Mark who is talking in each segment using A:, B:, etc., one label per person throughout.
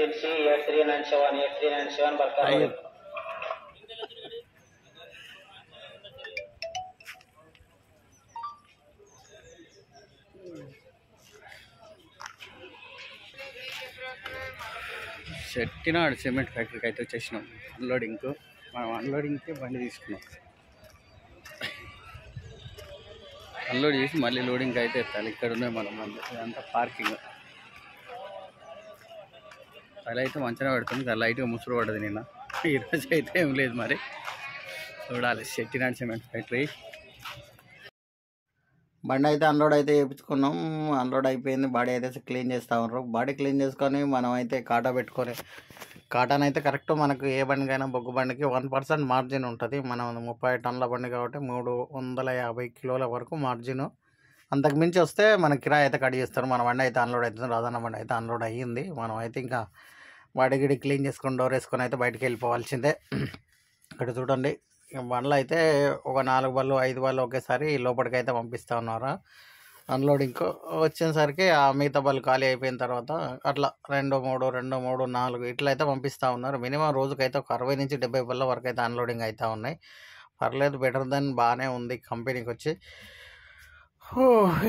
A: పిలిచి 8397 ಬರ್ತಾರೆ.
B: చెట్టినాడు సిమెంట్ ఫ్యాక్టరీకి అయితే వచ్చేసినాం అన్లోడింగ్కు. మనం అన్లోడింగ్కి బండి తీసుకున్నాం. అన్లోడ్ చేసి మళ్ళీ లోడింగ్ అయితే ఎత్తాలి. ఇక్కడ ఉన్నాయి మనం ఇదంతా పార్కింగ్. తల అయితే మంచిగా పెడుతుంది, లైట్గా ముసురు పడ్డది నిన్న. ఈరోజు అయితే ఏం లేదు, మరి చూడాలి. Chettinad cement factory. బండి అయితే అన్లోడ్ అయితే చేయించుకున్నాం. అన్లోడ్ అయిపోయింది. బాడీ అయితే క్లీన్ చేస్తూ ఉన్నారు. బాడీ క్లీన్ చేసుకొని మనం అయితే కాటా పెట్టుకొని, కాటాన్ అయితే కరెక్ట్ మనకు ఏ బండికైనా బొగ్గు బండికి 1% మార్జిన్ ఉంటుంది. మనం 30 టన్నుల బండి కాబట్టి 350 కిలోల వరకు మార్జిన్. అంతకు మించి వస్తే మన కిరాయి అయితే కట్ చేస్తారు. మన బండి అయితే అన్లోడ్ అవుతుంది. రాజన్న బండి అయితే అన్లోడ్ అయ్యింది. మనం అయితే ఇంకా బాడీ గిడి క్లీన్ చేసుకొని డోర్ వేసుకొని అయితే బయటికి వెళ్ళిపోవాల్సిందే. ఇక్కడ చూడండి, బండ్లు అయితే ఒక 4 బళ్ళు 5 బళ్ళు ఒకేసారి లోపలికి అయితే పంపిస్తూ ఉన్నారు. అన్లోడింగ్ వచ్చేసరికి ఆ మిగతా బళ్ళు ఖాళీ అయిపోయిన తర్వాత అట్లా 2, 3, 4 ఇట్లా అయితే పంపిస్తూ ఉన్నారు. మినిమం రోజుకైతే ఒక 60 నుంచి 70 బళ్ళ వరకు అయితే అన్లోడింగ్ అవుతూ ఉన్నాయి. పర్లేదు, బెటర్ దెన్ బాగానే ఉంది కంపెనీకి వచ్చి.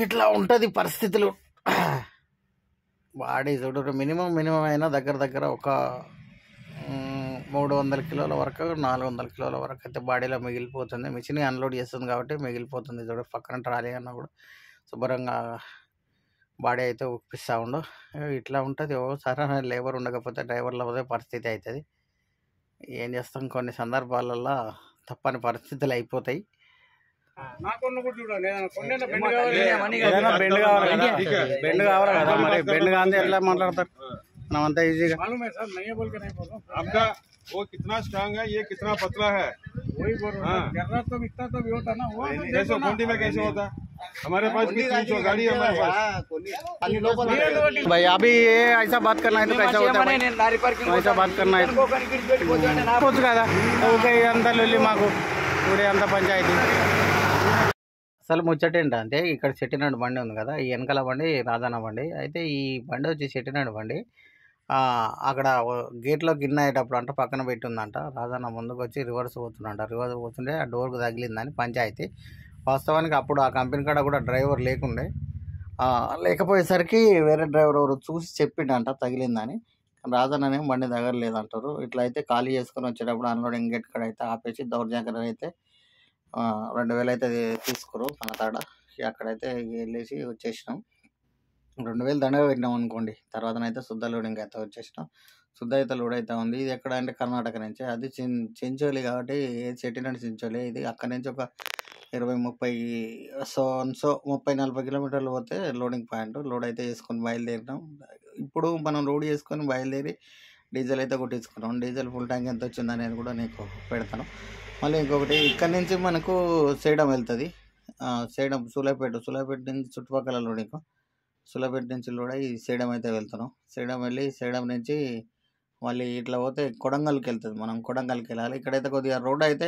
B: ఇట్లా ఉంటుంది పరిస్థితులు. బాడీ చూడు, మినిమం అయినా దగ్గర ఒక 300 కిలోల వరకు 400 కిలోల వరకు అయితే బాడీలో మిగిలిపోతుంది. మిషన్ అన్లోడ్ చేస్తుంది కాబట్టి మిగిలిపోతుంది. చూడు, పక్కన ట్రాలీ అన్నా కూడా శుభ్రంగా బాడీ అయితే ఉప్పిస్తూ ఉండు. ఇట్లా ఉంటుంది. ఓసారి లేబర్ ఉండకపోతే డ్రైవర్ల పోతే పరిస్థితి అవుతుంది. ఏం చేస్తాం, కొన్ని సందర్భాలలో తప్పని పరిస్థితులు అయిపోతాయి. బెండ్ కావాలి కదా, మరి బెండ్ కాంది ఎట్లా మాట్లాడతారు మనం అంతా ఈజీగా.
C: वो कितना स्ट्रांग है, ये कितना पतला है, वही बोल रहा हूं। जरूरत तो इतना तो भी होता ना, वो जैसे कोंडी में कैसे होता हमारे पास भी 300 गाड़ी है हमारे पास।
B: भाई अभी ये ऐसा बात करना है तो कैसा होता है, ऐसा बात करना है कुछ కదా ఓకే. అంతా లొల్లి మాకు ఊరే అంత పంచాయతీ. అసలు ముచ్చటేంటంటే, ఇక్కడ చెట్టినాడు బండి ఉంది కదా, ఈ వెనకాల బండి రాజన్న బండి. అయితే ఈ బండి వచ్చి చెట్టినాడు బండి అక్కడ గేట్లో గిన్నె అయ్యేటప్పుడు అంట పక్కన పెట్టిందంట. రాజన్న ముందుకు వచ్చి రివర్స్ పోతుందంట. రివర్స్ పోతుంటే ఆ డోర్కు తగిలిందని పంచాయతీ. వాస్తవానికి అప్పుడు ఆ కంపెనీ కాడ కూడా డ్రైవర్ లేకపోయేసరికి వేరే డ్రైవర్ ఎవరు చూసి చెప్పిండంట తగిలిందని. రాజన్ననే బండి తగలలేదంటారు. ఇట్లా అయితే ఖాళీ చేసుకొని వచ్చేటప్పుడు అన్లోడింగ్ గేట్ కాడ అయితే ఆపేసి దౌర్జన్యంగా అయితే 2000 అయితే తీసుకురు మన తాడ. అక్కడైతే వెళ్ళేసి వచ్చేసినాం. 2000 దండగా పెట్టినాం అనుకోండి. తర్వాతనైతే శుద్ధ లోడింగ్ అయితే వచ్చేసినాం. శుద్ధ అయితే లోడ్ అయితే ఉంది. ఇది ఎక్కడ అంటే కర్ణాటక నుంచి. అది చెంచోలి కాబట్టి చెట్టినాడు చెంచోలి. ఇది అక్కడి నుంచి ఒక 20-30 కిలోమీటర్లు పోతే లోడింగ్ పాయింట్. లోడ్ అయితే చేసుకొని బయలుదేరినాం. ఇప్పుడు మనం లోడ్ చేసుకొని బయలుదేరి డీజిల్ అయితే కొట్టించుకున్నాం. డీజిల్ ఫుల్ ట్యాంక్ ఎంత వచ్చింది అనేది కూడా నీకు పెడతాను. మళ్ళీ ఇంకొకటి, ఇక్కడి నుంచి మనకు సేడం వెళ్తుంది. సేడం సూలపేట నుంచి చుట్టుపక్కల లోడింగ్. సూలపేట నుంచి లోడ్ అయ్యి సేడం అయితే వెళ్తున్నాం. సేడం వెళ్ళి సేడం నుంచి మళ్ళీ ఇట్లా పోతే కొడంగల్కి వెళ్తుంది. మనం కొడంగల్కి వెళ్ళాలి. ఇక్కడైతే కొద్దిగా రోడ్ అయితే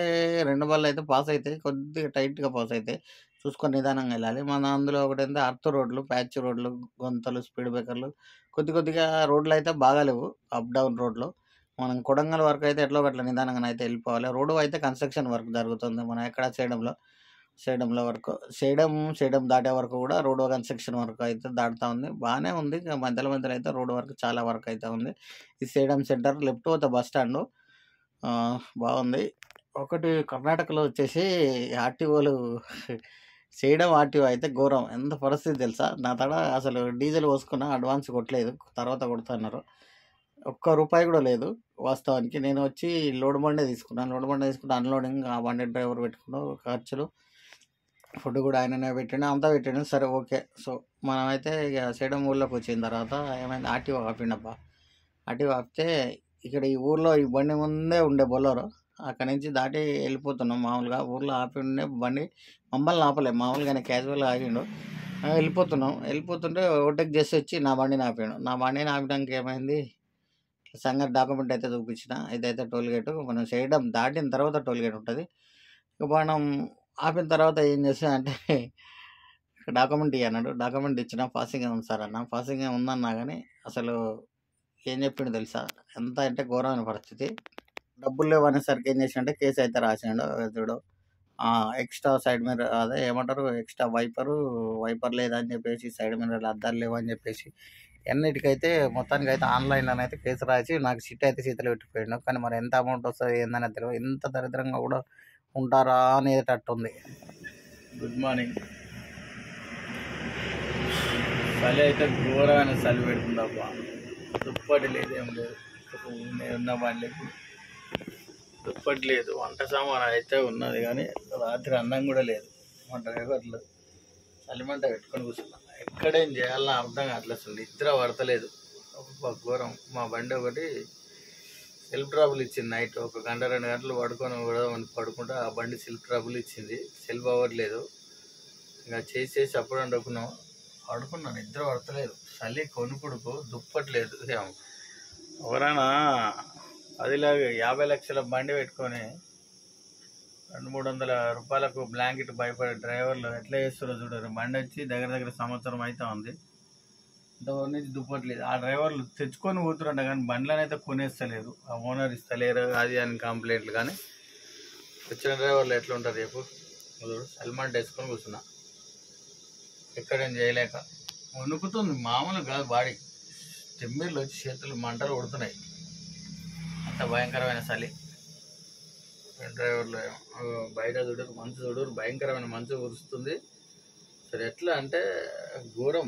B: 2 బళ్ళు అయితే పాస్ అవుతాయి. కొద్దిగా టైట్గా పాస్ అవుతాయి. చూసుకొని నిదానంగా వెళ్ళాలి. మన అందులో ఒకటి అయితే అర్త్ రోడ్లు, ప్యాచ్ రోడ్లు, గొంతలు, స్పీడ్ బ్రేకర్లు, కొద్దిగా రోడ్లు అయితే బాగాలేవు. అప్ డౌన్ రోడ్లు. మనం కొడంగల్ వరకు అయితే ఎట్లా అట్లా నిదానంగా అయితే వెళ్ళిపోవాలి. రోడ్డు అయితే కన్స్ట్రక్షన్ వర్క్ జరుగుతుంది. మనం ఎక్కడ సేడంలో వరకు సేడం దాటే వరకు కూడా రోడ్డు కన్స్ట్రక్షన్ వర్క్ అయితే దాటుతూ ఉంది. బాగానే ఉంది. మధ్యలో అయితే రోడ్డు వరకు చాలా వర్క్ అయితే ఉంది. ఈ సేడం సెంటర్ లెఫ్ట్ పోతే బస్ స్టాండ్ బాగుంది. ఒకటి కర్ణాటకలో వచ్చేసి ఆర్టీఓలు సేడం ఆర్టీఓ అయితే ఘోరం. ఎంత పరిస్థితి తెలుసా, నా తడ అసలు డీజిల్ పోసుకున్నా అడ్వాన్స్ కొట్టలేదు, తర్వాత కొడుతున్నారు. ₹1 కూడా లేదు వాస్తవానికి. నేను వచ్చి లోడ్ బండే తీసుకున్నాను. అన్లోడింగ్ ఆ బండి డ్రైవర్ పెట్టుకున్నాను. ఖర్చులు, ఫుడ్ కూడా ఆయననే పెట్టిండు, అంతా పెట్టిండు. సరే ఓకే. సో మనమైతే ఇక సేడం ఊళ్ళోకి వచ్చిన తర్వాత ఏమైంది, ఆర్టీఓ ఆపిండబ్బా. ఆర్టీఓ ఆపితే ఇక్కడ ఈ ఊర్లో ఈ బండి ముందే ఉండే బొలరో, అక్కడి నుంచి దాటి వెళ్ళిపోతున్నాం. మామూలుగా ఊర్లో ఆపిండే బండి మమ్మల్ని ఆపలే, మామూలుగానే క్యాజువల్గా ఆగిండు. వెళ్ళిపోతుంటే ఓవర్టేక్ చేసి వచ్చి నా బండిని ఆపాడు. నా బండిని ఆపడానికి ఏమైంది, సంగతి డాక్యుమెంట్ అయితే చూపించిన. ఇదైతే టోల్ గేటు. మనం చేయడం దాటిన తర్వాత టోల్ గేట్ ఉంటుంది. ఇక మనం ఆపిన తర్వాత ఏం చేసా అంటే, డాక్యుమెంట్ ఇవ్వన్నాడు. డాక్యుమెంట్ ఇచ్చిన. పాసింగ్ ఉంది సార్ అన్న. పాసింగ్ ఉందన్నా కానీ అసలు ఏం చెప్పిండు తెలుసా, ఎంత అంటే ఘోరమైన పరిస్థితి. డబ్బులు లేవు అనేసరికి ఏం చేసిండే, కేసు అయితే రాసిండు. చూడు ఎక్స్ట్రా సైడ్ మిర్రర్, అదే ఏమంటారు, ఎక్స్ట్రా వైపర్ లేదని చెప్పేసి, సైడ్ మిర్రర్లు అద్దాలు లేవు అని చెప్పేసి, ఎన్నిటికైతే మొత్తానికైతే ఆన్లైన్లోనైతే కేసు రాసి నాకు సిట్ అయితే చేతులు పెట్టిపోయాడు. కానీ మరి ఎంత అమౌంట్ వస్తుంది ఏందని తెలియదు. ఇంత దరిద్రంగా కూడా ఉంటారా అనేటట్టుంది. Good morning. చలి అయితే ఘోరమైన చలి పెడుతుందబ్బా. దుప్పటి లేదు, ఏం లేదు. ఉన్న వాళ్ళకి దుప్పటి లేదు. వంట సామాన్ అయితే ఉన్నది కానీ రాత్రి అన్నం కూడా లేదు. వంట రేపట్లు చలిమంట పెట్టుకొని కూర్చున్నా. ఎక్కడేం చేయాలన్నా అర్థం కావట్లేదు. అసలు నిద్ర పడతలేదు. ఘోరం. మా బండి ఒకటి సెల్ఫ్ ట్రబుల్ ఇచ్చింది. నైట్ 1 గంట 2 గంటలు పడుకుంటే ఆ బండి సెల్ఫ్ ట్రబుల్ ఇచ్చింది. సెల్ఫ్ అవ్వట్లేదు. ఇంకా చేసి అప్పుడు పడుకున్నా, నిద్ర పడతలేదు. చలి కొనుక్కుడుకు దుప్పట్లేదు. ఎవరైనా 50 లక్షల బండి పెట్టుకొని 200-300 రూపాయలకు బ్లాంకెట్ భయపడే డ్రైవర్లు ఎట్లా చేస్తారో చూడరు. బండి వచ్చి దగ్గర సంవత్సరం అయితే ఉంది, ఇంతవరకు నుంచి దుప్పట్లేదు. ఆ డ్రైవర్లు తెచ్చుకొని పోతురంట కానీ బండ్లను అయితే కొనేస్తలేరు. ఆ ఓనర్ ఇస్తలేరు అది అని కంప్లైంట్లు. కానీ వచ్చిన డ్రైవర్లు ఎట్లా ఉంటారు చెప్పు. హెల్మెట్ వేసుకొని కూర్చున్నా. ఎక్కడేం చేయలేక వణుకుతుంది. మామూలు కాదు బాడీ. తిమ్మిర్లు వచ్చి చేతులు మంటలు ఉడుతున్నాయి. అంత భయంకరమైన చలి. డ్రైవర్లు బయట చూడరు, మంచు చూడరు. భయంకరమైన మంచు కురుస్తుంది. సరే ఎట్లా అంటే ఘోరం.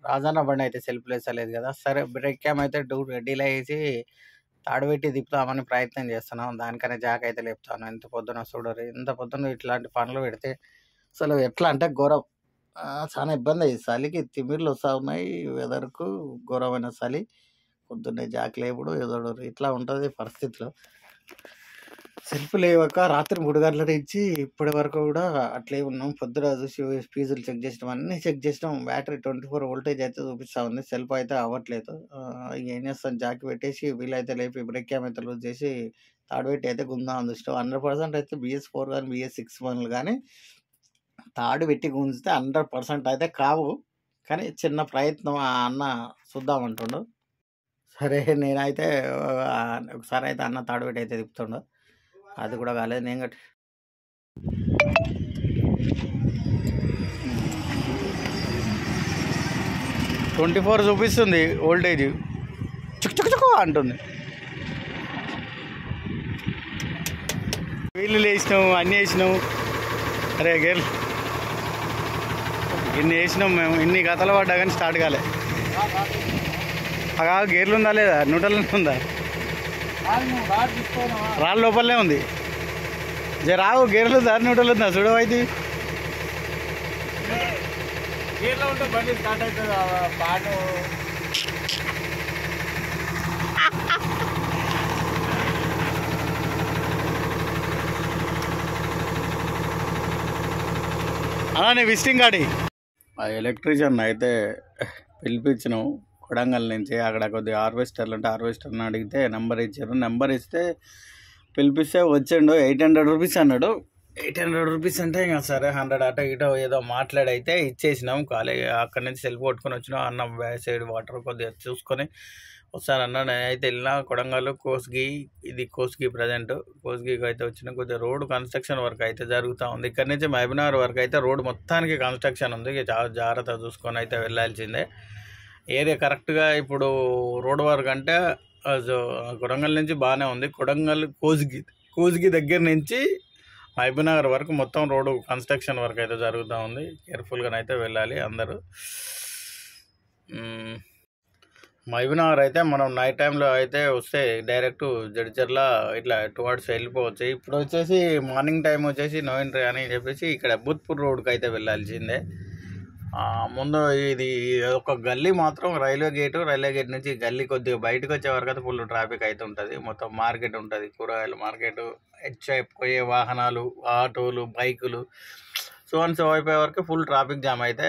B: రాజన్న బండి అయితే సెల్ఫ్ లేదు కదా. సరే బ్రేక్ క్యామ్ అయితే డీలే చేసి తాడు పెట్టి తిప్పుతామని ప్రయత్నం చేస్తున్నాం. దానికనే జాక్ అయితే లేపుతాను. ఇంత పొద్దున చూడరు. ఇంత పొద్దున ఇట్లాంటి పనులు పెడితే అసలు ఎట్లా అంటే ఘోరం. చాలా ఇబ్బంది అయ్యి చలికి తిమ్మిర్లు వస్తూ ఉన్నాయి. వెదర్కు ఘోరమైన చలి. పొద్దున్నే జాక్ లేపుడు ఎదోడు ఇట్లా ఉంటుంది పరిస్థితిలో. సెల్ఫ్ లేవక రాత్రి 3 గంటల నుంచి ఇప్పటి వరకు కూడా అట్లే ఉన్నాం. పొద్దున చూసి ఫీజులు చెక్ చేసినాం, అన్నీ చెక్ చేసినాం. బ్యాటరీ 24 వోల్టేజ్ అయితే చూపిస్తూ ఉంది. సెల్ఫ్ అయితే అవ్వట్లేదు. ఏం చేస్తాం, జాక్ పెట్టేసి వీలైతే లేపి బ్రేక్ క్యామ్ అయితే లూజ్ చేసి తాడు పెట్టి అయితే గుందాం చూస్తాం. 100% అయితే BS4 కానీ BS6 వన్లు కానీ తాడు పెట్టి గుంజితే 100% అయితే కావు. కానీ చిన్న ప్రయత్నం ఆ అన్న చూద్దామంటుండు. సరే నేనైతే ఒకసారి అయితే అన్న తాడు పెట్టి అయితే తిప్పుతుండు. అది కూడా కాలేదు. నేను 24 చూపిస్తుంది వోల్టేజ్. చుక్చుకు అంటుంది. వీళ్ళు వేసినాము, అన్నీ వేసినాము. అరే గేర్లు ఇన్ని వేసినాం మేము. ఇన్ని కథలు పడ్డా కానీ స్టార్ట్ కాలే. గేర్లు ఉందా లేదా, న్యూట్రల్ ఉందా? రాళ్ళ లోపలనే ఉంది. రావు గేర్లు ఉందా, న్యూట్రల్ ఉందా చూడవు. అయితే గేర్లో ఉంటే బండి స్టార్ట్ అవుతుంది. పాటు నీ విజిటింగ్ కార్డు. ఆ ఎలక్ట్రీషియన్ అయితే పిలిపించినాం కొడంగల్ నుంచి. అక్కడ కొద్దిగా హార్వెస్టర్లు ఉంటే హార్వెస్టర్ని అడిగితే నెంబర్ ఇచ్చారు. నెంబర్ ఇస్తే పిలిపిస్తే వచ్చిండు. 800 రూపీస్ అన్నాడు. 800 రూపీస్ అంటే ఇంకా సరే 100 అటో ఇటో ఏదో మాట్లాడైతే ఇచ్చేసినాం. కాలేజ్ అక్కడి నుంచి సెల్ఫ్ కొట్టుకొని వచ్చినాం. అన్నం సైడ్ వాటర్ కొద్దిగా చూసుకొని వస్తానన్నా. నేనైతే వెళ్ళినా కొడంగల్ కోస్గి. ఇది కోస్గి ప్రజెంట్. కోస్గికి అయితే వచ్చిన కొద్దిగా రోడ్ కన్స్ట్రక్షన్ వర్క్ అయితే జరుగుతూ ఉంది. ఇక్కడ నుంచి మహబూబ్నగర్ వరకు అయితే రోడ్ మొత్తానికి కన్స్ట్రక్షన్ ఉంది. చాలా జాగ్రత్త చూసుకొని అయితే వెళ్ళాల్సిందే. ఏరియా కరెక్ట్గా ఇప్పుడు రోడ్ వర్క్ అంటే కొడంగల్ నుంచి బాగానే ఉంది. కొడంగల్ కోస్గి దగ్గర నుంచి మహబూబ్నగర్ వరకు మొత్తం రోడ్డు కన్స్ట్రక్షన్ వర్క్ అయితే జరుగుతూ ఉంది. కేర్ఫుల్గానైతే వెళ్ళాలి అందరూ. మహబూబ్నగర్ అయితే మనం నైట్ టైంలో అయితే వస్తే డైరెక్ట్ జడ్చర్ల ఇట్లా టువర్డ్స్ వెళ్ళిపోవచ్చు. ఇప్పుడు వచ్చేసి మార్నింగ్ టైం వచ్చేసి నోయిన్రీ అని చెప్పేసి ఇక్కడ బూత్పూర్ రోడ్కి అయితే వెళ్ళాల్సిందే. ముందు ఇది ఒక గల్లీ మాత్రం రైల్వే గేట్ నుంచి గల్లీ కొద్దిగా బయటకు వచ్చే వరకు అయితే ఫుల్ ట్రాఫిక్ అయితే ఉంటుంది. మొత్తం మార్కెట్ ఉంటుంది, కూరగాయల మార్కెట్, పోయే వాహనాలు, ఆటోలు, బైకులు, సో అయిపోయే వరకు ఫుల్ ట్రాఫిక్ జామ్ అయితే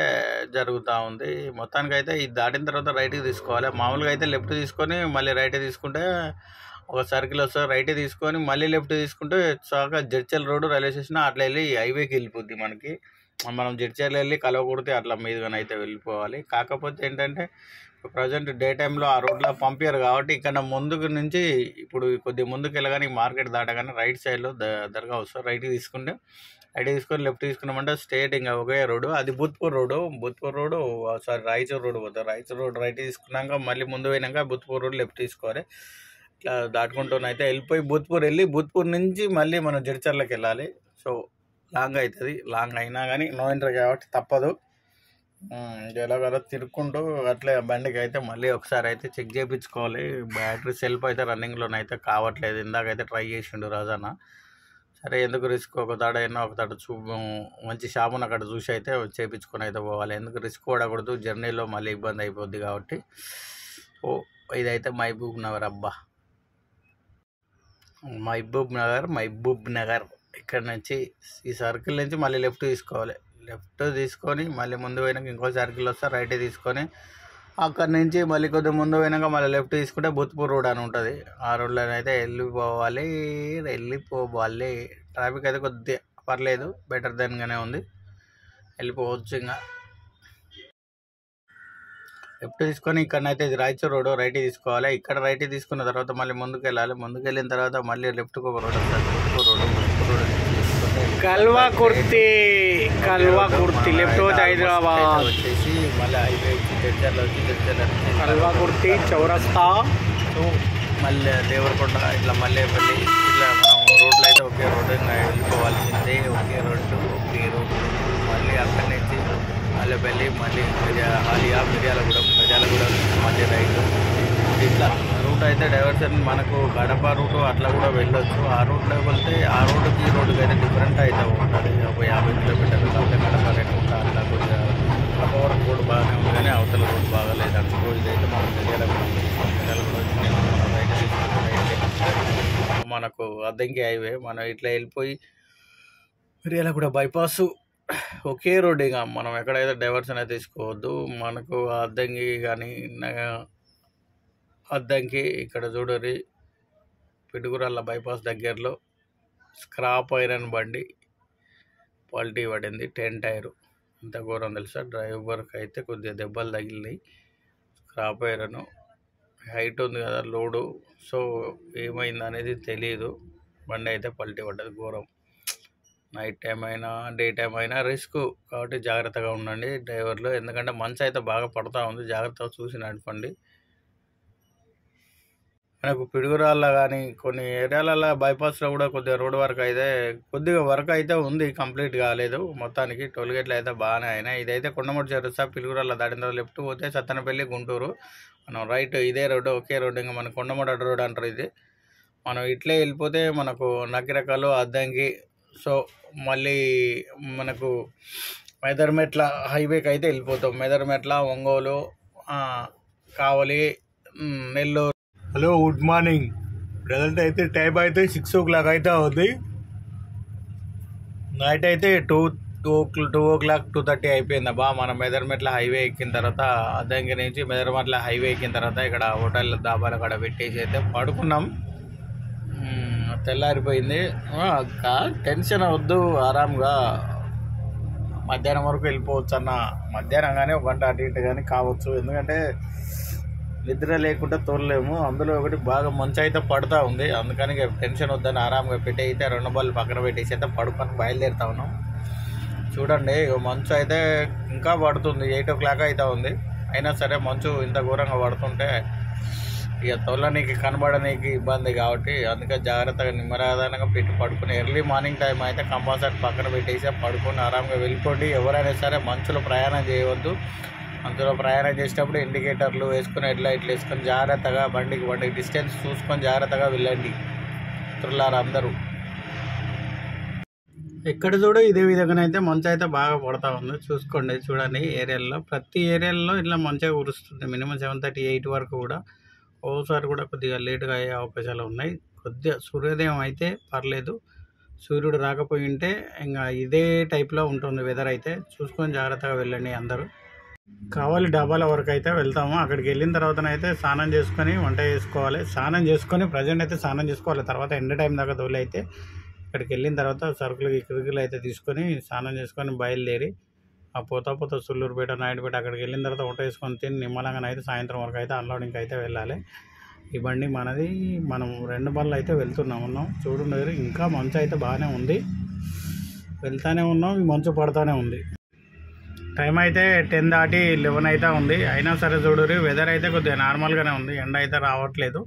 B: జరుగుతూ ఉంది. మొత్తానికి అయితే ఇది దాటిన తర్వాత రైట్కి తీసుకోవాలి. మామూలుగా అయితే లెఫ్ట్ తీసుకొని మళ్ళీ రైట్ తీసుకుంటే ఒక సర్కిల్ వస్తుంది. రైట్ తీసుకొని మళ్ళీ లెఫ్ట్ తీసుకుంటే చాక జడ్చల్ రోడ్డు రైల్వే స్టేషన్ అట్లా వెళ్ళి హైవేకి వెళ్ళిపోద్ది మనకి. మనం జడ్చర్లు వెళ్ళి కలవకూడితే అట్లా మీదుగానైతే వెళ్ళిపోవాలి. కాకపోతే ఏంటంటే ప్రజెంట్ డే టైంలో ఆ రోడ్లో పంపించారు కాబట్టి ఇక్కడ ముందుకు నుంచి ఇప్పుడు కొద్దిగా ముందుకు వెళ్ళగానే మార్కెట్ దాటగానే రైట్ సైడ్లో దర్గా వస్తారు. రైట్ తీసుకుంటే రైట్ తీసుకొని లెఫ్ట్ తీసుకున్నామంటే స్ట్రేట్ ఇంకా ఒకే రోడ్డు, అది Bhutpur road sorry Raichur road పోతుంది. రాయచూర్ రోడ్ రైట్ తీసుకున్నాక మళ్ళీ ముందు పోయినాక బుత్పూర్ రోడ్ లెఫ్ట్ తీసుకోవాలి. ఇట్లా దాటుకుంటూనైతే వెళ్ళిపోయి బుత్పూర్ వెళ్ళి బుత్పూర్ నుంచి మళ్ళీ మనం జడ్చర్లకు వెళ్ళాలి. సో లాంగ్ అవుతుంది. లాంగ్ అయినా కానీ నో ఎంట్రీ కాబట్టి తప్పదు. ఎలాగలా తిరుక్కుంటూ అట్లే బండికి అయితే మళ్ళీ ఒకసారి అయితే చెక్ చేయించుకోవాలి. బ్యాటరీ సెల్ఫ్ అయితే రన్నింగ్లోనైతే కావట్లేదు. ఇందాకైతే ట్రై చేసిండు రాజన్న. సరే ఎందుకు రిస్క్, ఒక తాడైనా ఒక తాడు మంచి షాపును అక్కడ చూసి అయితే చేయించుకొని అయితే పోవాలి. ఎందుకు రిస్క్ పడకూడదు, జర్నీలో మళ్ళీ ఇబ్బంది అయిపోద్ది కాబట్టి. ఓ ఇదైతే మహబూబ్ నగర్. అబ్బా మహబూబ్ నగర్ ఇక్కడ నుంచి ఈ సర్కిల్ నుంచి మళ్ళీ లెఫ్ట్ తీసుకోవాలి. లెఫ్ట్ తీసుకొని మళ్ళీ ముందు పోయినాక ఇంకో సర్కిల్ వస్తే రైట్ తీసుకొని అక్కడ నుంచి మళ్ళీ కొద్దిగా ముందు పోయినాక మళ్ళీ లెఫ్ట్ తీసుకుంటే బుత్పూర్ రోడ్ అని ఉంటుంది. ఆ రోడ్లోనైతే వెళ్ళిపోవాలి. ట్రాఫిక్ అయితే కొద్దిగా పర్లేదు, బెటర్ దెన్గానే ఉంది, వెళ్ళిపోవచ్చు. ఇంకా లెఫ్ట్ తీసుకొని ఇక్కడనైతే ఇది రాయచూర్ రోడ్ రైట్ తీసుకోవాలి. ఇక్కడ రైట్ తీసుకున్న తర్వాత మళ్ళీ ముందుకు వెళ్ళాలి. ముందుకు వెళ్ళిన తర్వాత మళ్ళీ లెఫ్ట్కి ఒక రోడ్ వస్తుంది, బుత్పూర్ రోడ్
D: కల్వా కుర్తి లెఫ్ట్ వచ్చి హైదరాబాద్
B: వచ్చేసి మళ్ళీ హైవే జడ్చర్లో వచ్చి
D: కల్వా కుర్తి చౌరస్తా
B: మళ్ళీ దేవరకొండ ఇట్లా మళ్ళీ ఇట్లా మనం రోడ్లు అయితే ఒకే రోడ్డు వెళ్ళిపోవాల్సిందే. ఒకే రోడ్డు మళ్ళీ అక్కడి నుంచి మళ్ళీ వెళ్ళి మళ్ళీ మిర్యాలగూడెం మళ్ళీ రైట్. ఇట్లా రూట్ అయితే డైవర్షన్ మనకు కడప రూటు అట్లా కూడా వెళ్ళొచ్చు. ఆ రూట్లో వెళ్తే ఆ రోడ్డుకి ఈ రోడ్డుకి అయితే డిఫరెంట్ అయితే ఉంటుంది. ఒక 50 కిలోమీటర్లు కాబట్టి కడప రేటు అట్లా కొద్దిగా కడప వరకు రోడ్డు బాగానే ఉంది కానీ అవతల రోడ్డు బాగాలేదు అనుకో. ఇదైతే మనం మిర్యాలగూడెం రైట్ తీసుకుంటే మనకు అద్దంకి హైవే. మనం ఇట్లా వెళ్ళిపోయి మిర్యాలగూడెం బైపాస్ ఒకే రోడ్. ఇక మనం ఎక్కడైతే డైవర్షన్ అయితే తీసుకోవద్దు. మనకు అద్దంకి కానీ అద్దంకి ఇక్కడ చూడరి పిడుగురాళ్ళ బైపాస్ దగ్గరలో స్క్రాప్ ఐరన్ బండి పల్టీ పడింది, 10 టైరు. ఇంత ఘోరం తెలుసా, డ్రైవర్కి అయితే కొద్దిగా దెబ్బలు తగిలినాయి. స్క్రాప్ ఐరన్ హైట్ ఉంది కదా లోడు, సో ఏమైంది అనేది తెలియదు. బండి అయితే పల్టీ పడ్డది, ఘోరం. నైట్ టైం అయినా డే టైం అయినా రిస్క్ కాబట్టి జాగ్రత్తగా ఉండండి డ్రైవర్లు. ఎందుకంటే మంచు అయితే బాగా పడుతూ ఉంది, జాగ్రత్తగా చూసి నడపండి. మనకు పిడుగురాళ్ళ కానీ కొన్ని ఏరియాలలో బైపాస్లో కూడా కొద్దిగా రోడ్ వర్క్ అయితే ఉంది, కంప్లీట్ కాలేదు మొత్తానికి. టోల్గేట్లు అయితే బాగానే అయినాయి. ఇదైతే కొండమూడు చౌరస్తా పిడుగురాళ్ళ దాటిన తర్వాత లెఫ్ట్ పోతే సత్తెనపల్లి గుంటూరు. మనం రైట్ ఇదే రోడ్డు ఒకే రోడ్డు, ఇంకా మన కొండమూడు రోడ్ అంటారు ఇది. మనం ఇట్లే వెళ్ళిపోతే మనకు నకిరకాలు అద్దంకి. సో మళ్ళీ మనకు మెదర్మెట్ల హైవేకి అయితే వెళ్ళిపోతాం. Medarametla, Ongole, Kavali, Nellore. Hello, good morning. Present అయితే టైం అయితే 6 o'clock అయితే అవుతుంది. నైట్ అయితే 2 o'clock 2:30 అయిపోయింది. అబ్బా మనం మెదర్మెట్ల హైవే ఎక్కిన తర్వాత అద్దంకి నుంచి మెదర్మెట్ల హైవే ఎక్కిన తర్వాత ఇక్కడ హోటల్ దాబాలు అక్కడ పెట్టేసి అయితే పడుకున్నాం. తెల్లారిపోయింది. టెన్షన్ వద్దు, ఆరాంగా మధ్యాహ్నం వరకు వెళ్ళిపోవచ్చు అన్న. మధ్యాహ్నం కానీ 1 గంట అటు ఇటు కానీ కావచ్చు, ఎందుకంటే నిద్ర లేకుండా తోలలేము. అందులో ఒకటి బాగా మంచు అయితే పడుతూ ఉంది, అందుకని టెన్షన్ వద్దని ఆరాంగా పెట్టి అయితే 2 బళ్ళు పక్కన పెట్టేసి అయితే పడుకొని బయలుదేరుతా ఉన్నాం. చూడండి మంచు అయితే ఇంకా పడుతుంది, 8 o'clock అయితే ఉంది. అయినా సరే మంచు ఇంత ఘోరంగా పడుతుంటే ఇక తొలనీకి కనబడనీకి ఇబ్బంది కాబట్టి అందుకే జాగ్రత్తగా నిమ్మరాధానంగా పెట్టి పడుకుని ఎర్లీ మార్నింగ్ టైం అయితే కంపల్సరీ పక్కన పెట్టేసి పడుకొని ఆరాంగా వెళ్ళిపోండి. ఎవరైనా సరే మంచులో ప్రయాణం చేయవద్దు. అందులో ప్రయాణం చేసేటప్పుడు ఇండికేటర్లు వేసుకొని హెడ్లైట్లు వేసుకొని జాగ్రత్తగా బండికి డిస్టెన్స్ చూసుకొని జాగ్రత్తగా వెళ్ళండి మిత్రులారా అందరూ. ఎక్కడ చూడ ఇదే విధంగానైతే మంచు అయితే బాగా పడతా ఉంది, చూసుకోండి. చూడండి ఏరియాల్లో ప్రతి ఏరియాల్లో ఇట్లా మంచిగా కురుస్తుంది. మినిమం 7:30 8 వరకు కూడా, ఓసారి కూడా కొద్దిగా లేటుగా అయ్యే అవకాశాలు ఉన్నాయి. కొద్దిగా సూర్యోదయం అయితే పర్లేదు, సూర్యుడు రాకపోయి ఉంటే ఇంకా ఇదే టైప్లో ఉంటుంది వెదర్. అయితే చూసుకొని జాగ్రత్తగా వెళ్ళండి అందరూ. కావాలి డాబాల వరకు అయితే వెళ్తాము. అక్కడికి వెళ్ళిన తర్వాతనైతే స్నానం చేసుకొని వంట చేసుకోవాలి. స్నానం చేసుకొని ప్రజెంట్ అయితే స్నానం చేసుకోవాలి. తర్వాత ఎండ టైం దాకా తోలి అయితే
E: అక్కడికి వెళ్ళిన తర్వాత సరుకులు అయితే తీసుకొని స్నానం చేసుకొని బయలుదేరి ఆ పోతా సుల్లూరుపేట నాయుడుపేట అక్కడికి వెళ్ళిన తర్వాత వంట వేసుకొని తిని నిమ్మలంగా అయితే సాయంత్రం వరకు అయితే అన్లోడింగ్కి అయితే వెళ్ళాలి. ఈ బండి మనది. మనం 2 బండ్లు అయితే వెళ్తున్నాం. చూడండి ఇంకా మంచు అయితే బాగానే ఉంది, వెళ్తానే ఉన్నాం, మంచు పడుతూనే ఉంది. టైం అయితే 10 దాటి 11 అయితే ఉంది. అయినా సరే చూడరు వెదర్ అయితే కొద్దిగా నార్మల్గానే ఉంది, ఎండ అయితే రావట్లేదు.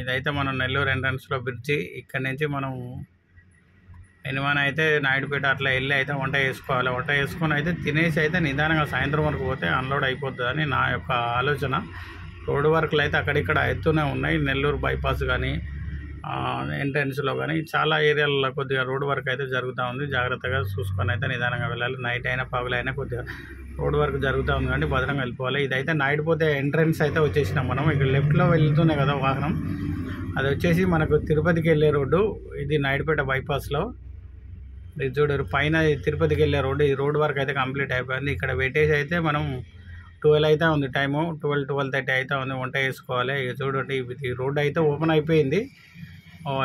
E: ఇదైతే మనం నెల్లూరు ఎంట్రన్స్లో బ్రిడ్జి. ఇక్కడ నుంచి మనం ఎనివాన అయితే నాయుడుపేట అట్లా వెళ్ళి అయితే వంట చేసుకోవాలి. వంట చేసుకొని అయితే తినేసి అయితే నిదానంగా సాయంత్రం వరకు పోతే అన్లోడ్ అయిపోతుందని నా యొక్క ఆలోచన. రోడ్డు వర్క్లు అయితే అక్కడిక్కడ అవుతూనే ఉన్నాయి. నెల్లూరు బైపాస్ కానీ ఎంట్రన్స్లో కానీ చాలా ఏరియాలలో కొద్దిగా రోడ్డు వర్క్ అయితే జరుగుతూ ఉంది. జాగ్రత్తగా చూసుకొని అయితే నిదానంగా వెళ్ళాలి. నైట్ అయినా పగలైనా కొద్దిగా రోడ్ వర్క్ జరుగుతూ ఉంది కానీ భద్రంగా వెళ్ళిపోవాలి. ఇదైతే నాయుడుపోతే ఎంట్రన్స్ అయితే వచ్చేసినాం మనం. ఇక్కడ లెఫ్ట్లో వెళ్తున్నాయి కదా వాహనం, అది వచ్చేసి మనకు తిరుపతికి వెళ్ళే రోడ్డు. ఇది నాయుడుపేట బైపాస్లో. ఇది చూడరు పైన తిరుపతికి వెళ్ళే రోడ్డు. ఈ రోడ్ వర్క్ అయితే కంప్లీట్ అయిపోయింది. ఇక్కడ పెట్టేసి అయితే మనం 12 అయితే ఉంది టైము. 12-12:30 అయితే ఉంది. వంట వేసుకోవాలి. ఇక చూడండి ఈ రోడ్డు అయితే ఓపెన్ అయిపోయింది.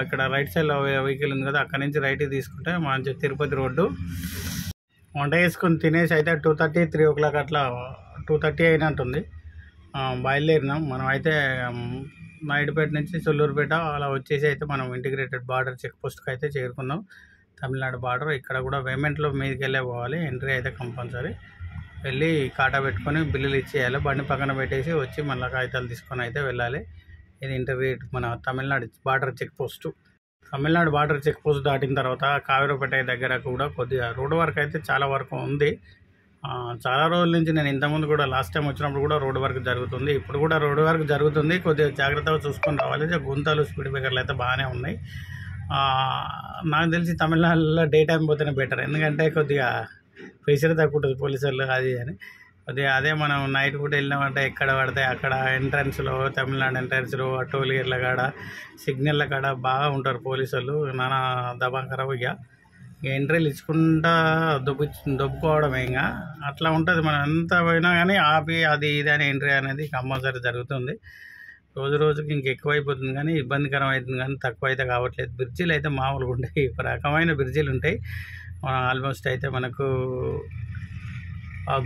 E: ఇక్కడ రైట్ సైడ్లో వెహికల్ ఉంది కదా, అక్కడ నుంచి రైట్కి తీసుకుంటే మంచి తిరుపతి రోడ్డు. వంట వేసుకొని తినేసి అయితే 2:30, 3 o'clock అట్లా 2:30 అయినట్టుంది. బయలుదేరినాం మనం అయితే. నాయుడుపేట నుంచి సుల్లూరుపేట అలా వచ్చేసి అయితే మనం ఇంటిగ్రేటెడ్ బార్డర్ చెక్ పోస్ట్కి అయితే చేరుకున్నాం. తమిళనాడు బార్డర్. ఇక్కడ కూడా పేమెంట్లో మీదకి వెళ్ళే పోవాలి. ఎంట్రీ అయితే కంపల్సరీ. వెళ్ళి కాటా పెట్టుకొని బిల్లులు ఇచ్చేయాలి. బండి పక్కన పెట్టేసి వచ్చి మళ్ళీ కాగితాలు తీసుకొని అయితే వెళ్ళాలి. ఇది ఇంటర్వ్యూ మన Tamil Nadu border check post. Tamil Nadu border check post దాటిన తర్వాత కావేరుపేట దగ్గర కూడా కొద్దిగా రోడ్డు వర్క్ అయితే చాలా వరకు ఉంది. చాలా రోజుల నుంచి నేను ఇంతకుముందు కూడా లాస్ట్ టైం వచ్చినప్పుడు కూడా రోడ్డు వర్క్ జరుగుతుంది. ఇప్పుడు కూడా రోడ్డు వర్క్ జరుగుతుంది. కొద్దిగా జాగ్రత్తగా చూసుకొని రావాలి. గుంతలు స్పీడ్ బ్రేకర్లు అయితే బాగానే ఉన్నాయి. నాకు తెలిసి తమిళనాడులో డే టైం పోతేనే బెటర్, ఎందుకంటే కొద్దిగా ప్రెషర్ తక్కువ ఉంటుంది పోలీసు వాళ్ళు అది అని. కొద్దిగా అదే మనం నైట్ పూట వెళ్ళినామంటే ఎక్కడ పడితే అక్కడ ఎంట్రన్స్లో, తమిళనాడు ఎంట్రన్స్లో, టోల్ గేట్ల కాడ, సిగ్నల్ల కాడ బాగా ఉంటారు పోలీసు వాళ్ళు. నానా దబాంకరం. ఇక ఎంట్రీలు ఇచ్చుకుంటా దొబ్బుకోవడమే. ఇంకా అట్లా ఉంటుంది. మనం ఎంత పోయినా కానీ ఆపి అది ఇది అని ఎంట్రీ అనేది కంపల్సరీ జరుగుతుంది. రోజు రోజుకి ఇంకెక్కువైపోతుంది కానీ ఇబ్బందికరం అవుతుంది కానీ తక్కువ అయితే కావట్లేదు. బ్రిడ్జిలు అయితే మామూలుగా ఉంటాయి. ఒక రకమైన బ్రిడ్జిలు ఉంటాయి. ఆల్మోస్ట్ అయితే మనకు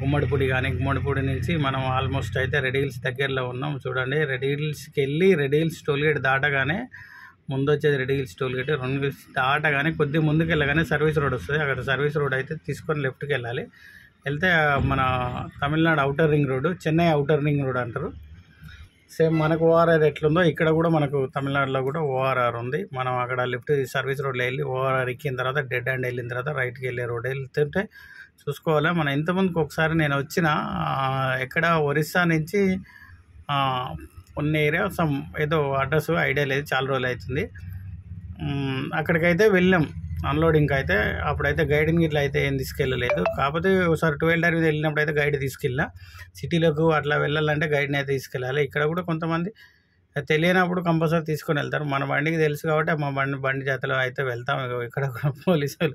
E: గుమ్మడిపూడి కానీ, గుమ్మడిపూడి నుంచి మనం ఆల్మోస్ట్ అయితే రెడ్ హిల్స్ దగ్గరలో ఉన్నాం. చూడండి రెడ్ హిల్స్కి వెళ్ళి రెడ్ హిల్స్ టోల్ గేట్ దాటగానే ముందు వచ్చేది red hills toll gate. 2 hills దాటగానే కొద్దిగా ముందుకు వెళ్ళగానే సర్వీస్ రోడ్ వస్తుంది. అక్కడ సర్వీస్ రోడ్ అయితే తీసుకొని లెఫ్ట్కి వెళ్ళాలి. వెళ్తే మన Tamil Nadu outer ring road, Chennai outer ring road అంటారు. సేమ్ మనకు ఓఆర్ఆర్ ఎట్లుందో ఇక్కడ కూడా మనకు తమిళనాడులో కూడా ఓఆర్ఆర్ ఉంది. మనం అక్కడ లెఫ్ట్ సర్వీస్ రోడ్లో వెళ్ళి ఓఆర్ఆర్ ఎక్కిన తర్వాత డెడ్ అండ్ వెళ్ళిన తర్వాత రైట్కి వెళ్ళే రోడ్ వెళ్తుంటే చూసుకోవాలి. మనం ఇంతకుముందుకు ఒకసారి నేను వచ్చిన ఎక్కడ ఒరిస్సా నుంచి కొన్ని ఏరియా ఏదో అడ్రస్ ఐడియా లేదు, చాలా రోజులు అవుతుంది. అక్కడికైతే వెళ్ళాం అన్లోడింగ్కి అయితే. అప్పుడైతే గైడ్ని ఇట్లా అయితే ఏం తీసుకెళ్ళలేదు. కాకపోతే ఒకసారి 12 మీద వెళ్ళినప్పుడు అయితే గైడ్ తీసుకెళ్ళినా. సిటీలకు అట్లా వెళ్ళాలంటే గైడ్ని అయితే తీసుకెళ్ళాలి. ఇక్కడ కూడా కొంతమంది తెలియనప్పుడు కంపల్సరీ తీసుకొని వెళ్తారు. మన బండికి తెలుసు కాబట్టి మా బండి జాతలో అయితే వెళ్తాం. ఇక్కడ కూడా పోలీసులు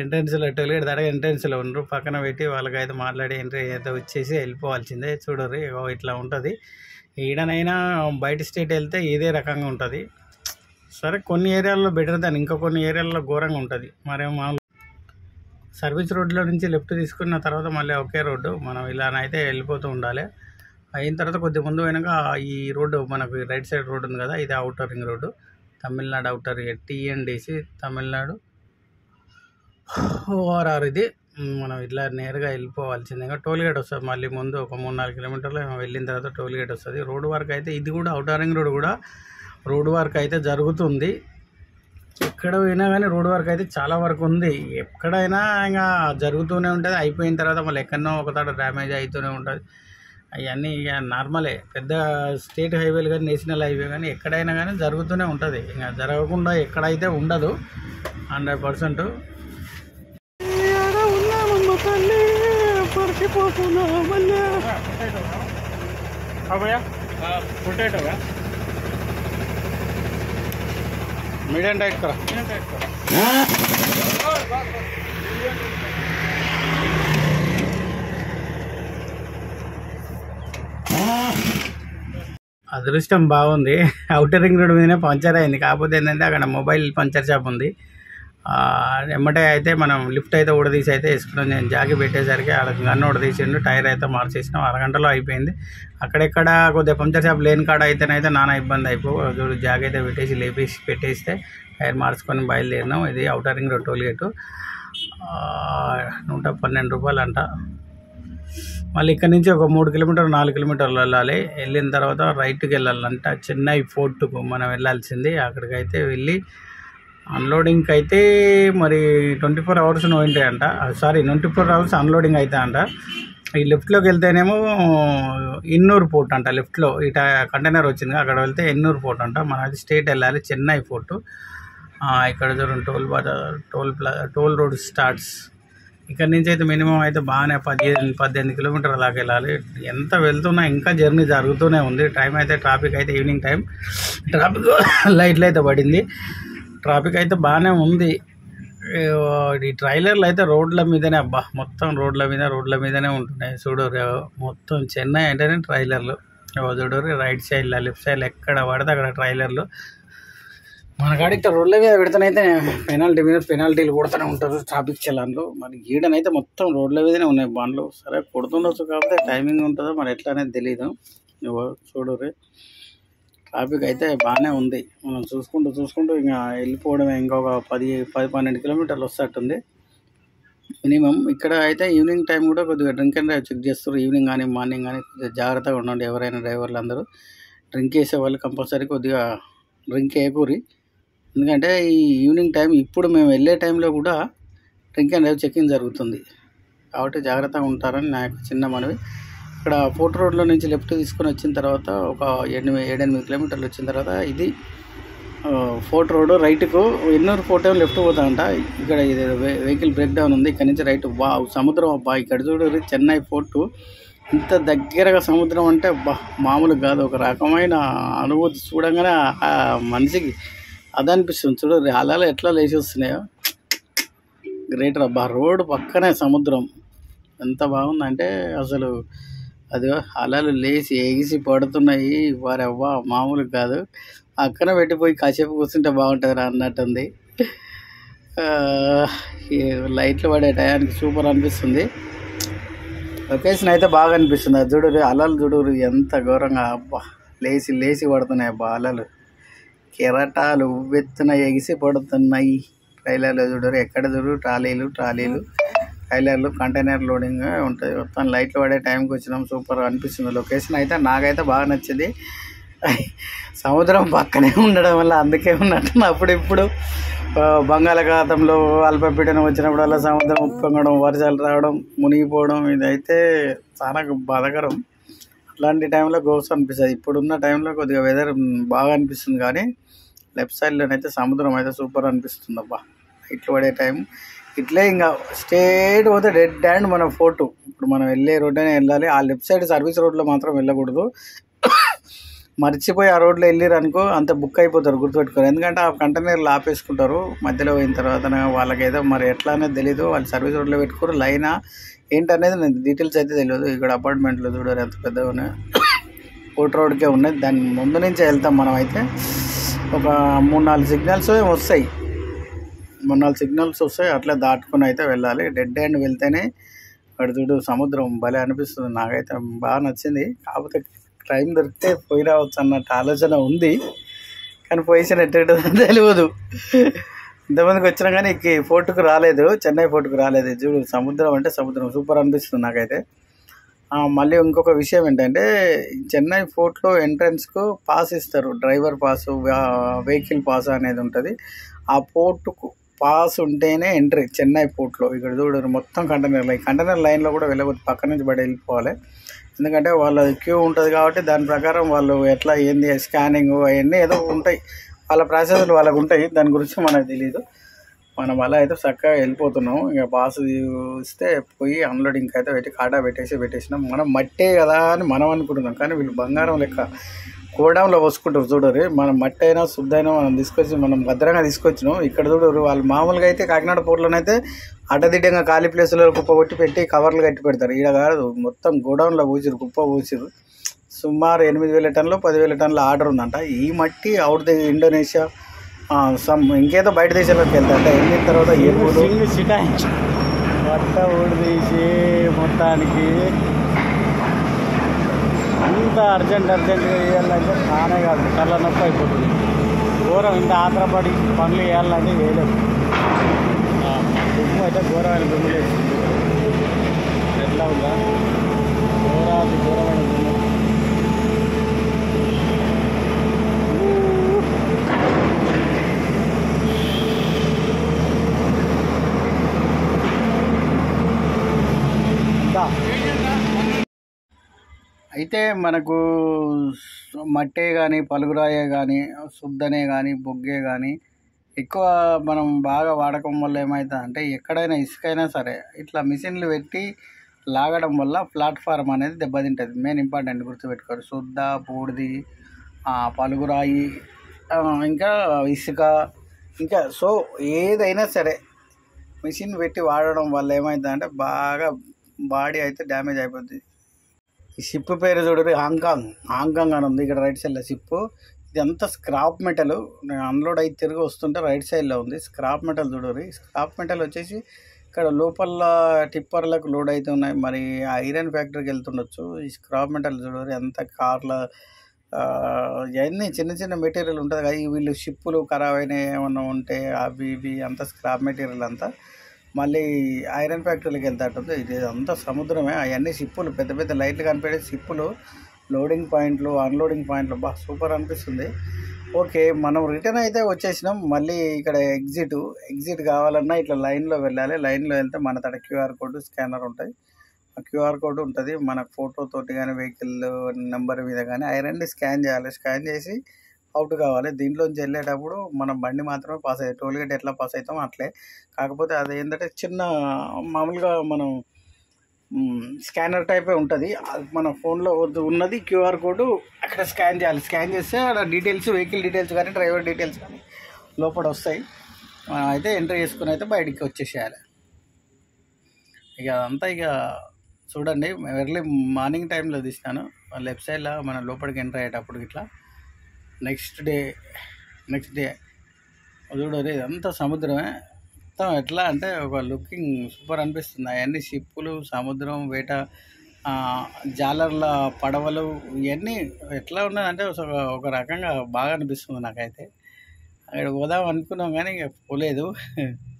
E: ఎంట్రన్స్లో టోల్గేట్ దాకా ఎంట్రన్స్లో ఉండరు. పక్కన పెట్టి వాళ్ళకి అయితే మాట్లాడి ఎంట్రీ అయితే వచ్చేసి వెళ్ళిపోవాల్సిందే. చూడరు ఇట్లా ఉంటుంది. ఈడనైనా బయట స్టేట్ వెళ్తే ఇదే రకంగా ఉంటుంది. సరే కొన్ని ఏరియాల్లో బెటర్ దాని, ఇంకా కొన్ని ఏరియాల్లో ఘోరంగా ఉంటుంది. మరేమో మామూలు సర్వీస్ రోడ్లో నుంచి లెఫ్ట్ తీసుకున్న తర్వాత మళ్ళీ ఒకే రోడ్డు మనం ఇలానైతే వెళ్ళిపోతూ ఉండాలి. అయిన తర్వాత కొద్దిగా ముందు పోయినాక ఈ రోడ్డు మనకు రైట్ సైడ్ రోడ్డు ఉంది కదా, ఇది outer ring road. Tamil Nadu outer TNDC Tamil Nadu ORR. ఇది మనం ఇట్లా నేరుగా వెళ్ళిపోవాల్సిందిగా టోల్ గేట్ వస్తుంది. మళ్ళీ ముందు ఒక 3-4 కిలోమీటర్లు వెళ్ళిన తర్వాత టోల్ గేట్ వస్తుంది. రోడ్డు వర్క్ అయితే ఇది కూడా అవుటర్ రింగ్ రోడ్ కూడా రోడ్ వర్క్ అయితే జరుగుతుంది. ఎక్కడ పోయినా కానీ రోడ్ వర్క్ అయితే చాలా వరకు ఉంది. ఎక్కడైనా ఇంకా జరుగుతూనే ఉంటుంది. అయిపోయిన తర్వాత మళ్ళీ ఎక్కడనో ఒకతాడ డ్యామేజ్ అవుతూనే ఉంటుంది. అవన్నీ ఇక నార్మలే. పెద్ద స్టేట్ హైవేలు కానీ నేషనల్ హైవే కానీ ఎక్కడైనా కానీ జరుగుతూనే ఉంటుంది. ఇంకా జరగకుండా ఎక్కడైతే ఉండదు 100%. मीडियम टाइट करो। అదృష్టం బాగుంది. అవుటర్ రింగ్ రోడ్ మీదనే పంచర్ అయింది. కాకపోతే ఏంటంటే అక్కడ మొబైల్ పంచర్ షాప్ ఉంది. ఎమ్మటే అయితే మనం లిఫ్ట్ అయితే ఊడదీసి అయితే వేసుకున్నాం. నేను జాకి పెట్టేసరికి అక్కడ గన్ను ఊడదీసిండు, టైర్ అయితే మార్చేసినాం. అరగంటలో అయిపోయింది. అక్కడెక్కడ కొద్దిగా పంచర్ షాప్ లేని కాడ అయితేనైతే నానా ఇబ్బంది చూడు. జాకి అయితే పెట్టేసి పెట్టేస్తే టైర్ మార్చుకొని బయలుదేరినాం. ఇది outer ring road toll gate. 112 రూపాయలు అంట. మళ్ళీ ఇక్కడ నుంచి ఒక 3 కిలోమీటర్లు 4 కిలోమీటర్లు వెళ్ళాలి. వెళ్ళిన తర్వాత రైట్కి వెళ్ళాలంట. చెన్నై ఫోర్ట్కు మనం వెళ్ళాల్సింది. అక్కడికైతే వెళ్ళి అన్లోడింగ్కి అయితే మరి 24 అవర్స్ ఉంటాయంట. 24 అవర్స్ అన్లోడింగ్ అయితే అంట. ఈ లెఫ్ట్లోకి వెళ్తేనేమో ఇన్నూరు పోర్ట్ అంట. లెఫ్ట్లో ఇట కంటైనర్ వచ్చింది, అక్కడ వెళ్తే ఎన్నూరు పోర్ట్ అంట. మనం అయితే స్ట్రేట్ వెళ్ళాలి చెన్నై పోర్టు. ఇక్కడ చూడండి టోల్ రోడ్ స్టార్ట్స్. ఇక్కడ నుంచి అయితే మినిమం అయితే బాగానే 18 కిలోమీటర్ల దాకా వెళ్ళాలి. ఎంత వెళ్తున్నా ఇంకా జర్నీ జరుగుతూనే ఉంది. టైం అయితే ట్రాఫిక్ అయితే ఈవినింగ్ టైం, ట్రాఫిక్ లైట్లు అయితే పడింది. ట్రాఫిక్ అయితే బాగానే ఉంది. ఈ ట్రైలర్లు అయితే రోడ్ల మీదనే మొత్తం రోడ్ల మీదనే ఉంటున్నాయి. చూడరు మొత్తం చెన్నై అంటేనే ట్రైలర్లు. చూడరు రైట్ సైడ్లో లెఫ్ట్ సైడ్లో ఎక్కడ పడితే అక్కడ ట్రైలర్లు. మన కాడికి రోడ్ల మీద పెడితేనైతే పెనాల్టీలు కొడుతూనే ఉంటారు ట్రాఫిక్ చలాన్లు. మరి ఈడనైతే మొత్తం రోడ్ల మీదనే ఉన్నాయి బండ్లు. సరే కొడుతుండొచ్చు, కాకపోతే టైమింగ్ ఉంటుందో మరి ఎట్లా అనేది తెలీదు. చూడరు ట్రాఫిక్ అయితే బాగానే ఉంది. మనం చూసుకుంటూ ఇంకా వెళ్ళిపోవడమే. ఇంకొక 10-12 కిలోమీటర్లు వస్తట్టుంది మినిమం. ఇక్కడ అయితే ఈవినింగ్ టైం కూడా కొద్దిగా డ్రింక్ అండ్ డ్రైవ్ చెక్ చేస్తారు. ఈవినింగ్ కానీ మార్నింగ్ కానీ కొద్దిగా జాగ్రత్తగా ఉండండి. ఎవరైనా డ్రైవర్లు అందరూ డ్రింక్ చేసే వాళ్ళు కంపల్సరీ కొద్దిగా డ్రింక్ వేయకూరి. ఎందుకంటే ఈ ఈవినింగ్ టైం ఇప్పుడు మేము వెళ్ళే టైంలో కూడా డ్రింక్ అండ్ డ్రైవ్ చెకింగ్ జరుగుతుంది. కాబట్టి జాగ్రత్తగా ఉంటారని నా యొక్క చిన్న మనవి. ఇక్కడ ఫోర్ట్ రోడ్లో నుంచి లెఫ్ట్ తీసుకొని వచ్చిన తర్వాత ఒక 7-8 కిలోమీటర్లు వచ్చిన తర్వాత ఇది ఫోర్ట్ రోడ్. రైట్కు ఎన్నూరు ఫోర్ట్ ఏమో లెఫ్ట్ పోతామంట. ఇక్కడ ఇది వెహికల్ బ్రేక్ డౌన్ ఉంది. ఇక్కడ నుంచి రైట్ సముద్రం అబ్బా. ఇక్కడ చూడరు చెన్నై ఫోర్టు ఇంత దగ్గరగా సముద్రం అంటే మామూలు కాదు. ఒక రకమైన అనుభూతి చూడంగానే మనిషికి అదనిపిస్తుంది. చూడరు అలలు ఎట్లా లేచి వస్తున్నాయో. గ్రేటర్ అబ్బా. రోడ్డు పక్కనే సముద్రం ఎంత బాగుందంటే అసలు అది అలలు లేచి ఎగిసి పడుతున్నాయి. వారవ్వా మామూలు కాదు. అక్కన పెట్టిపోయి కాసేపు కూర్చుంటే బాగుంటుంది అన్నట్టుంది. లైట్లు పడే టయానికి సూపర్ అనిపిస్తుంది. లొకేషన్ అయితే బాగా అనిపిస్తుంది. అది చూడరు అలలు చూడరు ఎంత ఘోరంగా అబ్బా లేచి పడుతున్నాయి అబ్బా అలలు. కెరటాలు ఉవ్వెత్తున ఎగిసి పడుతున్నాయి. ట్రైలర్లు చూడరు ఎక్కడ చూడరు ట్రాలీలు ట్రైలర్లు కంటైనర్ లోడింగ్ ఉంటుంది. మొత్తం లైట్లు పడే టైంకి వచ్చినాం. సూపర్ అనిపిస్తుంది లొకేషన్ అయితే. నాకైతే బాగా నచ్చింది. సముద్రం పక్కనే ఉండడం వల్ల అందుకే ఉన్నట్టు. అప్పుడిప్పుడు బంగాళాఖాతంలో అల్పపీడనం వచ్చినప్పుడల్లా సముద్రం ఉప్పొంగడం, వర్షాలు రావడం, మునిగిపోవడం ఇదైతే చాలా బాధాకరం. అట్లాంటి టైంలో గోస్ అనిపిస్తుంది. ఇప్పుడున్న టైంలో కొద్దిగా వెదర్ బాగా అనిపిస్తుంది, కానీ లెఫ్ట్ సైడ్లోనైతే సముద్రం అయితే సూపర్ అనిపిస్తుంది అబ్బా. ఇట్లా పడే టైం ఇట్లే ఇంకా స్ట్రేట్ పోతే డెడ్ అండ్ మన ఫోర్టు. ఇప్పుడు మనం వెళ్ళే రోడ్డునే వెళ్ళాలి. ఆ లెఫ్ట్ సైడ్ సర్వీస్ రోడ్లో మాత్రం వెళ్ళకూడదు. మర్చిపోయి ఆ రోడ్లో వెళ్ళారు అనుకో అంత బుక్ అయిపోతారు, గుర్తుపెట్టుకోరు. ఎందుకంటే ఆ కంటైనర్లు ఆపేసుకుంటారు మధ్యలో పోయిన తర్వాత. వాళ్ళకి ఏదో మరి ఎట్లా అనేది తెలీదు. వాళ్ళు సర్వీస్ రోడ్లో పెట్టుకోరు. లైనా ఏంటనేది నాకు డీటెయిల్స్ అయితే తెలియదు. ఇక్కడ అపార్ట్మెంట్లు చూడరు ఎంత పెద్దగా ఉన్నాయి. ఫోర్ట్ రోడ్కే ఉన్నాయి. దాని ముందు నుంచే వెళ్తాం మనం. అయితే ఒక 3-4 సిగ్నల్స్ వస్తాయి. 3-4 సిగ్నల్స్ వస్తాయి. అట్లా దాటుకుని అయితే వెళ్ళాలి. డెడ్ ఎండ్ వెళ్తేనే అక్కడ చూడు సముద్రం భలే అనిపిస్తుంది. నాకైతే బాగా నచ్చింది. కాకపోతే టైం దొరికితే పోయి రావచ్చు అన్నట్టు ఆలోచన ఉంది, కానీ పొజిషన్ ఎట్టేటో తెలియదు. ఇంతమందికి వచ్చినా కానీ ఫోర్టుకు రాలేదు, చెన్నై ఫోర్టుకు రాలేదు. చూడు సముద్రం అంటే సముద్రం సూపర్ అనిపిస్తుంది నాకైతే. మళ్ళీ ఇంకొక విషయం ఏంటంటే చెన్నై ఫోర్ట్లో ఎంట్రన్స్కు పాస్ ఇస్తారు. డ్రైవర్ పాసు, వెహికల్ పాస్ అనేది ఉంటుంది. ఆ పోర్టుకు పాస్ ఉంటేనే ఎంట్రీ చెన్నై పోర్ట్లో. ఇక్కడ చూడరు మొత్తం కంటైనర్ లైన్లో కూడా వెళ్ళకూడదు. పక్క నుంచి వెళ్ళిపోవాలి. ఎందుకంటే వాళ్ళ క్యూ ఉంటుంది కాబట్టి దాని ప్రకారం వాళ్ళు ఎట్లా ఏంది స్కానింగ్ అవన్నీ ఏదో ఉంటాయి. వాళ్ళ ప్రాసెస్లు వాళ్ళకు ఉంటాయి. దాని గురించి మనకు తెలియదు. మనం అలా అయితే చక్కగా వెళ్ళిపోతున్నాం. ఇక పాస్ ఇస్తే పోయి అన్లోడింగ్కి అయితే పెట్టి కాటా పెట్టేసినాం. మనం మట్టే కదా అని మనం అనుకుంటున్నాం, కానీ వీళ్ళు బంగారం లెక్క గోడౌన్లో పోసుకుంటారు. చూడరు మనం మట్టి అయినా శుద్ధైనా మనం తీసుకొచ్చి మనం భద్రంగా తీసుకొచ్చినాం. ఇక్కడ చూడరు వాళ్ళు మామూలుగా అయితే కాకినాడ పోర్ట్లోనైతే అడ్డదిడ్డంగా ఖాళీ ప్లేసులో కుప్ప కొట్టి పెట్టి కవర్లు కట్టి పెడతారు. ఈడ కాదు, మొత్తం గోడౌన్లో పూసిరు, కుప్ప పూసిరు. సుమారు 8,000 టన్నులు 10,000 టన్నుల ఆర్డర్ ఉందంట. ఈ మట్టి అవుట్ ది ఇండోనేషియా సమ్ ఇంకేదో బయట దేశాలకు వెళ్తాయంట. వెళ్ళిన తర్వాత ఎరువులు మొత్త ఊడిదీసి మొత్తానికి అంత అర్జెంటుగా వేయాలంటే కానే కాదు, తల నొప్పి అయిపోతుంది. ఘోరం ఇంత ఆంధ్రపడి పనులు వేయాలంటే వేయలేదు. దుమ్ము అయితే ఘోరమైన దుమ్ము లేదు. ఎట్లా ఉందా ఘోరమైన దుమ్ము. అయితే మనకు మట్టే కానీ పలుగురాయే కానీ శుద్ధనే కానీ బొగ్గే కానీ ఎక్కువ మనం బాగా వాడకం వల్ల ఏమవుతుంది అంటే ఎక్కడైనా ఇసుకైనా సరే ఇట్లా మిషన్లు పెట్టి లాగడం వల్ల ప్లాట్ఫామ్ అనేది దెబ్బతింటుంది. మెయిన్ ఇంపార్టెంట్ గుర్తుపెట్టుకోరు. శుద్ధ బూడిది పలుగురాయి ఇంకా ఇసుక ఇంకా సో ఏదైనా సరే మిషన్ పెట్టి వాడడం వల్ల ఏమవుతుంది అంటే బాగా బాడీ అయితే డ్యామేజ్ అయిపోతుంది. ఈ షిప్ పేరు చూడరు హాంకాంగ్ అని ఉంది ఇక్కడ రైట్ సైడ్లో షిప్. ఇదంతా స్క్రాప్ మెటల్ అన్లోడ్ అయితే తిరిగి వస్తుంటే రైట్ సైడ్లో ఉంది. స్క్రాప్ మెటల్ చూడరు. స్క్రాప్ మెటల్ వచ్చేసి ఇక్కడ లోపల టిప్పర్లకు లోడ్ అయితే ఉన్నాయి. మరి ఐరన్ ఫ్యాక్టరీకి వెళ్తుండొచ్చు. ఈ స్క్రాప్ మెటల్ చూడరు ఎంత కార్ల ఇవన్నీ చిన్న చిన్న మెటీరియల్ ఉంటుంది కదా. వీళ్ళు షిప్పులు ఖరాబ్ అయినాయి ఏమన్నా ఉంటే అవి ఇవి అంతా స్క్రాప్ మెటీరియల్ అంతా మళ్ళీ ఐరన్ ఫ్యాక్టరీకి వెళ్తాటుంది. ఇది అంతా సముద్రమే. అవన్నీ షిప్పులు పెద్ద పెద్ద లైట్లు కనిపెట్టే షిప్పులు, లోడింగ్ పాయింట్లు అన్లోడింగ్ పాయింట్లు బాగా సూపర్ అనిపిస్తుంది. ఓకే మనం రిటర్న్ అయితే వచ్చేసినాం. మళ్ళీ ఇక్కడ ఎగ్జిట్ కావాలన్నా ఇట్లా లైన్లో వెళ్ళాలి. లైన్లో వెళ్తే మన తడ క్యూఆర్ కోడ్ స్కానర్ ఉంటుంది. ఆ క్యూఆర్ కోడ్ ఉంటుంది. మన ఫోటోతోటి కానీ వెహికల్ నెంబర్ మీద కానీ అవన్నీ స్కాన్ చేయాలి. స్కాన్ చేసి అవుట్ కావాలి. దీంట్లోంచి వెళ్ళేటప్పుడు మనం బండి మాత్రమే పాస్ అయ్యాయి. టోల్ గేట్ ఎట్లా పాస్ అవుతాం అట్లే. కాకపోతే అది ఏంటంటే చిన్న మామూలుగా మనం స్కానర్ టైపే ఉంటుంది. మన ఫోన్లో ఉన్నది క్యూఆర్ కోడ్ అక్కడ స్కాన్ చేయాలి. స్కాన్ చేస్తే అక్కడ డీటెయిల్స్ వెహికల్ డీటెయిల్స్ కానీ డ్రైవర్ డీటెయిల్స్ కానీ లోపల వస్తాయి. అయితే ఎంట్రీ చేసుకుని అయితే బయటికి వచ్చేసేయాలి. ఇక అదంతా ఇక చూడండి ఎర్లీ మార్నింగ్ టైంలో తీసినాను. లెఫ్ట్ సైడ్లో మన లోపలికి ఎంటర్ అయ్యేటప్పుడు ఇట్లా నెక్స్ట్ డే చూడండి ఇదంతా సముద్రమే. మొత్తం ఎట్లా అంటే ఒక లుకింగ్ సూపర్ అనిపిస్తుంది. అవన్నీ షిప్పులు సముద్రం వేట జాలర్ల పడవలు ఇవన్నీ ఎట్లా ఉన్నదంటే ఒక రకంగా బాగా అనిపిస్తుంది నాకైతే. అక్కడ పోదాం అనుకున్నాం కానీ ఇక పోలేదు.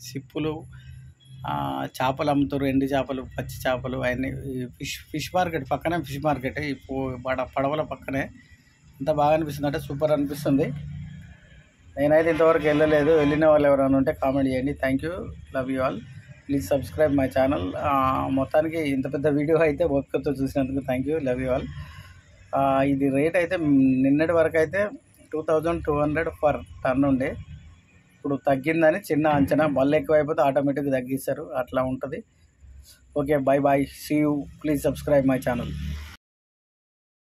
E: షిప్పులు చేపలు అమ్ముతారు, ఎండు చేపలు పచ్చి చేపలు అవన్నీ. ఫిష్ మార్కెట్ పక్కనే ఫిష్ మార్కెట్ ఈ పడవల పక్కనే. అంత బాగా అనిపిస్తుంది అంటే సూపర్ అనిపిస్తుంది. నేనైతే ఇంతవరకు వెళ్ళలేదు. వెళ్ళిన వాళ్ళు ఎవరైనా ఉంటే కామెంట్ చేయండి. Thank you, love you all. Please subscribe my channel. మొత్తానికి ఇంత పెద్ద వీడియో అయితే ఓపికతో చూసినందుకు thank you, love you all. ఇది రేట్ అయితే నిన్నటి వరకు అయితే 2200 పర్ టన్ ఉండే. ఇప్పుడు తగ్గిందని చిన్న అంచనా. మళ్ళీ ఎక్కువ అయిపోతే ఆటోమేటిక్గా తగ్గిస్తారు. అట్లా ఉంటుంది. Okay, bye bye, see you. Please subscribe my channel.